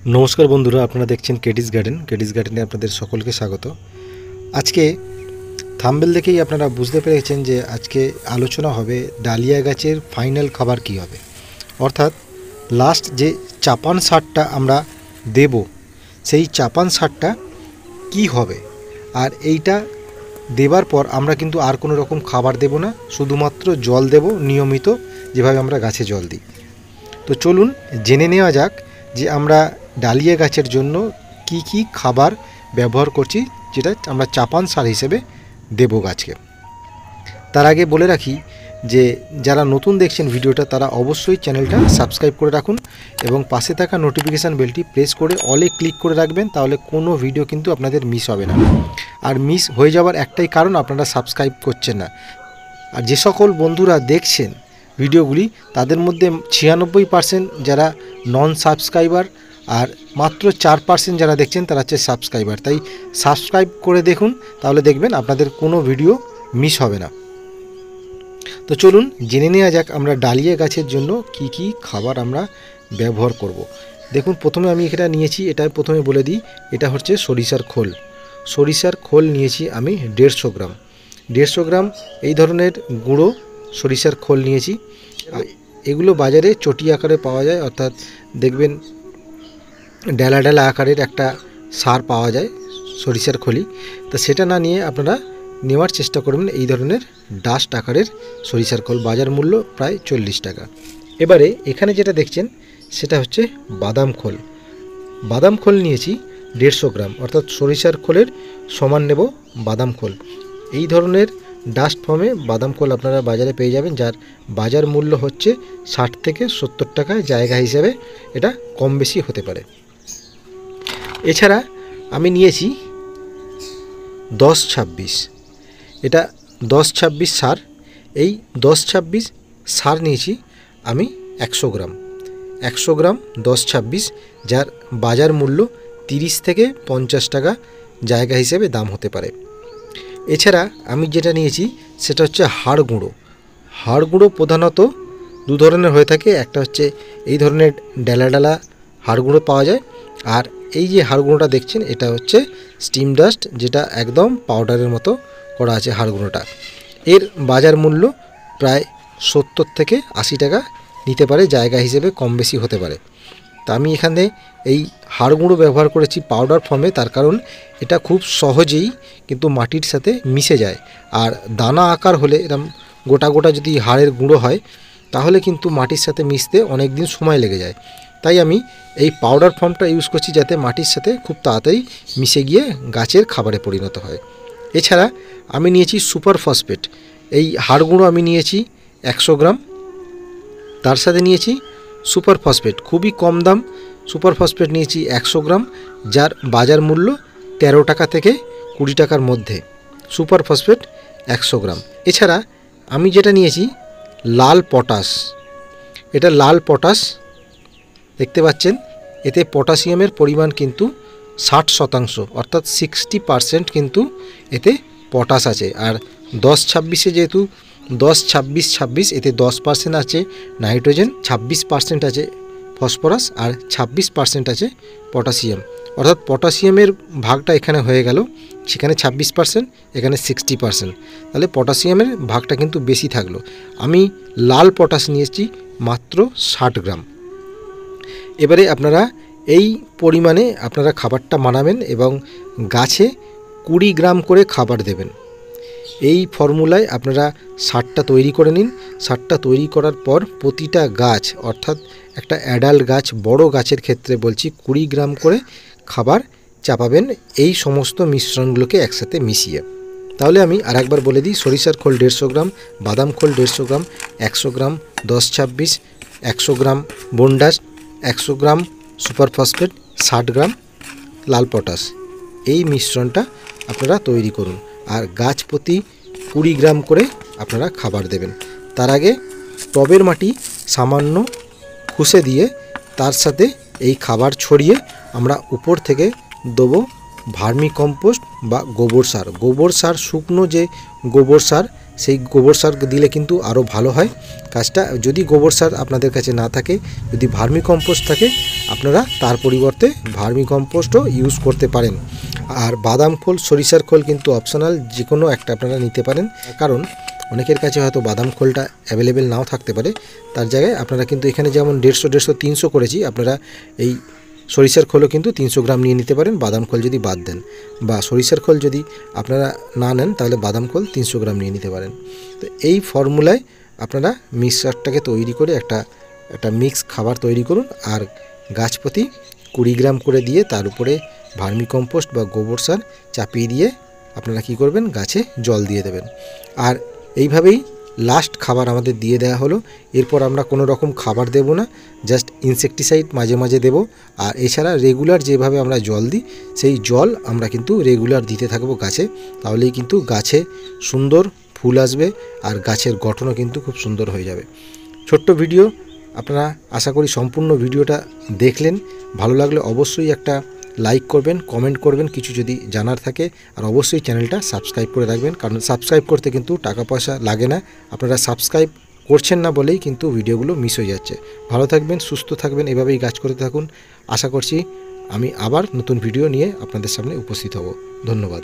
नमस्कार बंधुरा आपनारा देखছেন কেডিস গার্ডেনে আপনাদের সকলকে স্বাগত। আজকে থাম্বনেল দেখেই আপনারা বুঝতে পেরেছেন যে আজকে আলোচনা হবে ডালিয়া গাছের ফাইনাল খাবার কি হবে, অর্থাৎ লাস্ট যে চাপান সারটা আমরা দেব সেই চাপান সারটা কি হবে। আর এইটা দেবার পর আমরা কিন্তু আর কোনো রকম খাবার দেব না, শুধুমাত্র জল দেব নিয়মিত, যেভাবে আমরা গাছে জল দিই। তো চলুন জেনে নেওয়া যাক যে আমরা ডালিয়া গাছের জন্য কি কি খাবার ব্যবহার করছি, যেটা আমরা চাপান সার হিসেবে দেব গাছকে। তার আগে বলে রাখি যে যারা নতুন দেখছেন ভিডিওটা তারা অবশ্যই চ্যানেলটা সাবস্ক্রাইব করে রাখুন এবং পাশে থাকা নোটিফিকেশান বেলটি প্রেস করে অলে ক্লিক করে রাখবেন, তাহলে কোনো ভিডিও কিন্তু আপনাদের মিস হবে না। আর মিস হয়ে যাওয়ার একটাই কারণ, আপনারা সাবস্ক্রাইব করছেন না। আর যে সকল বন্ধুরা দেখছেন ভিডিওগুলি তাদের মধ্যে 96% যারা নন সাবস্ক্রাইবার আর মাত্র 4% যারা দেখছেন তারা হচ্ছে সাবস্ক্রাইবার। তাই সাবস্ক্রাইব করে দেখুন, তাহলে দেখবেন আপনাদের কোনো ভিডিও মিস হবে না। তো চলুন জেনে নেওয়া যাক আমরা ডালিয়া গাছের জন্য কি কি খাবার আমরা ব্যবহার করব। দেখুন প্রথমে আমি এটা নিয়েছি, এটা প্রথমে বলে দিই, এটা হচ্ছে সরিষার খোল। সরিষার খোল নিয়েছি আমি 150 গ্রাম। 150 গ্রাম এই ধরনের গুঁড়ো সরিষার খোল নিয়েছি। এগুলো বাজারে চটি আকারে পাওয়া যায়, অর্থাৎ দেখবেন ডেলা ডেলা আকারের একটা সার পাওয়া যায় সরিষার খোলি। তা সেটা না নিয়ে আপনারা নেওয়ার চেষ্টা করবেন এই ধরনের ডাস্ট আকারের সরিষার খোল, বাজার মূল্য প্রায় 40 টাকা। এবারে এখানে যেটা দেখছেন সেটা হচ্ছে বাদাম খোল। বাদাম খোল নিয়েছি 150 গ্রাম, অর্থাৎ সরিষার খোলের সমান নেব বাদাম খোল। এই ধরনের ডাস্ট ফর্মে বাদাম খোল আপনারা বাজারে পেয়ে যাবেন, যার বাজার মূল্য হচ্ছে 60 থেকে 70 টাকা, জায়গা হিসাবে এটা কম বেশি হতে পারে। এছাড়া আমি নিয়েছি 10-26, এটা 10-26 সার। এই 10-26 সার নিয়েছি আমি 100 গ্রাম। 100 গ্রাম 10-26, যার বাজার মূল্য 30 থেকে 50 টাকা, জায়গা হিসেবে দাম হতে পারে। এছাড়া আমি যেটা নিয়েছি সেটা হচ্ছে হাড় গুঁড়ো। হাড় গুঁড়ো প্রধানত দু ধরনের হয়ে থাকে, একটা হচ্ছে এই ধরনের ডেলা ডেলা হাড় গুঁড়ো পাওয়া যায়, আর এই যে হাড় গুঁড়োটা দেখছেন এটা হচ্ছে স্টিম ডাস্ট, যেটা একদম পাউডারের মতো করা আছে হাড় গুঁড়োটা। এর বাজার মূল্য প্রায় 70 থেকে 80 টাকা নিতে পারে, জায়গা হিসেবে কম বেশি হতে পারে। তা আমি এখানে এই হাড় গুঁড়ো ব্যবহার করেছি পাউডার ফর্মে, তার কারণ এটা খুব সহজেই কিন্তু মাটির সাথে মিশে যায়। আর দানা আকার হলে এরকম গোটা গোটা যদি হাড়ের গুঁড়ো হয় তাহলে কিন্তু মাটির সাথে মিশতে অনেক দিন সময় লেগে যায়। তাই আমি এই পাউডার ফর্মটা ইউজ করছি, যাতে মাটির সাথে খুব তাড়াতাড়ি মিশে গিয়ে গাছের খাবারে পরিণত হয়। এছাড়া আমি নিয়েছি সুপার ফসফেট। এই হাড় গুঁড়ো আমি নিয়েছি 100 গ্রাম, তার সাথে নিয়েছি সুপার ফসফেট, খুবই কম দাম। সুপার ফসফেট নিয়েছি 100 গ্রাম, যার বাজার মূল্য 13 টাকা থেকে 20 টাকার মধ্যে। সুপার ফসফেট 100 গ্রাম। এছাড়া আমি যেটা নিয়েছি লাল পটাশ। এটা লাল পটাশ দেখতে পাচ্ছেন, এতে পটাশিয়ামের পরিমাণ কিন্তু 60%, অর্থাৎ 60% কিন্তু এতে পটাশ আছে। আর 10-26-এ যেহেতু 10-26-26, এতে 10% আছে নাইট্রোজেন, 26% আছে ফসফরাস, আর 26% আছে পটাশিয়াম। অর্থাৎ পটাশিয়ামের ভাগটা এখানে হয়ে গেল, সেখানে 26%, এখানে 60%, তাহলে পটাশিয়ামের ভাগটা কিন্তু বেশি থাকলো। আমি লাল পটাশ নিয়েছি মাত্র 60 গ্রাম। এবারে আপনারা এই পরিমাণে আপনারা খাবারটা বানাবেন এবং গাছে 20 গ্রাম করে খাবার দেবেন। এই ফর্মুলায় আপনারা সারটা তৈরি করে নিন। সারটা তৈরি করার পর প্রতিটা গাছ, অর্থাৎ একটা অ্যাডাল্ট গাছ, বড় গাছের ক্ষেত্রে বলছি, 20 গ্রাম করে খাবার চাপাবেন এই সমস্ত মিশ্রণগুলোকে একসাথে মিশিয়ে। তাহলে আমি আরেকবার বলে দিই, সরিষার খোল 150 গ্রাম, বাদাম খোল 150 গ্রাম, 100 গ্রাম 10-26, 100 গ্রাম বোনডাস্ট, 100 গ্রাম সুপার ফসফেট, 60 গ্রাম লাল পটাশ। এই মিশ্রণটা আপনারা তৈরি করুন, আর গাছ প্রতি 20 গ্রাম করে আপনারা খাবার দেবেন। তার আগে টবের মাটি সামান্য খুসে দিয়ে তার সাথে এই খাবার ছড়িয়ে আমরা উপর থেকে দেবো ভার্মি কম্পোস্ট বা গোবর সার। গোবর সার, শুকনো যে গোবর সার, সেই গোবর সার দিলে কিন্তু আরও ভালো হয় কাজটা। যদি গোবর সার আপনাদের কাছে না থাকে, যদি ভার্মি কম্পোস্ট থাকে, আপনারা তার পরিবর্তে ভার্মি কম্পোস্টও ইউজ করতে পারেন। আর বাদাম খোল, সরিষার খোল কিন্তু অপশনাল, যে কোনো একটা আপনারা নিতে পারেন। কারণ অনেকের কাছে হয়তো বাদাম খোলটা অ্যাভেলেবেল নাও থাকতে পারে, তার জায়গায় আপনারা কিন্তু এখানে যেমন 150, 300 করেছি, আপনারা এই সরিষার খোলও কিন্তু 300 গ্রাম নিয়ে নিতে পারেন, বাদাম খোল যদি বাদ দেন। বা সরিষার খোল যদি আপনারা না নেন, তাহলে বাদাম খোল 300 গ্রাম নিয়ে নিতে পারেন। তো এই ফর্মুলায় আপনারা মিক্সচারটাকে তৈরি করে একটা মিক্স খাবার তৈরি করুন। আর গাছ প্রতি 20 গ্রাম করে দিয়ে তার উপরে ভার্মি কম্পোস্ট বা গোবর সার চাপিয়ে দিয়ে আপনারা কি করবেন, গাছে জল দিয়ে দেবেন। আর এইভাবেই লাস্ট খাবার আমাদের দিয়ে দেওয়া হলো। এরপর আমরা কোনো রকম খাবার দেব না, জাস্ট ইনসেকটিসাইড মাঝে মাঝে দেব। আর এছাড়া রেগুলার যেভাবে আমরা জল দিই, সেই জল আমরা কিন্তু রেগুলার দিতে থাকবো গাছে। তাহলেই কিন্তু গাছে সুন্দর ফুল আসবে আর গাছের গঠনও কিন্তু খুব সুন্দর হয়ে যাবে। ছোট্ট ভিডিও, আপনারা আশা করি সম্পূর্ণ ভিডিওটা দেখলেন। ভালো লাগলে অবশ্যই একটা লাইক করবেন, কমেন্ট করবেন কিছু যদি জানার থাকে। আর অবশ্যই চ্যানেলটা সাবস্ক্রাইব করে রাখবেন, কারণ সাবস্ক্রাইব করতে কিন্তু টাকা পয়সা লাগে না। আপনারা সাবস্ক্রাইব করছেন না বলেই কিন্তু ভিডিওগুলো মিস হয়ে যাচ্ছে। ভালো থাকবেন, সুস্থ থাকবেন, এভাবেই কাজ করতে থাকুন। আশা করছি আমি আবার নতুন ভিডিও নিয়ে আপনাদের সামনে উপস্থিত হব। ধন্যবাদ।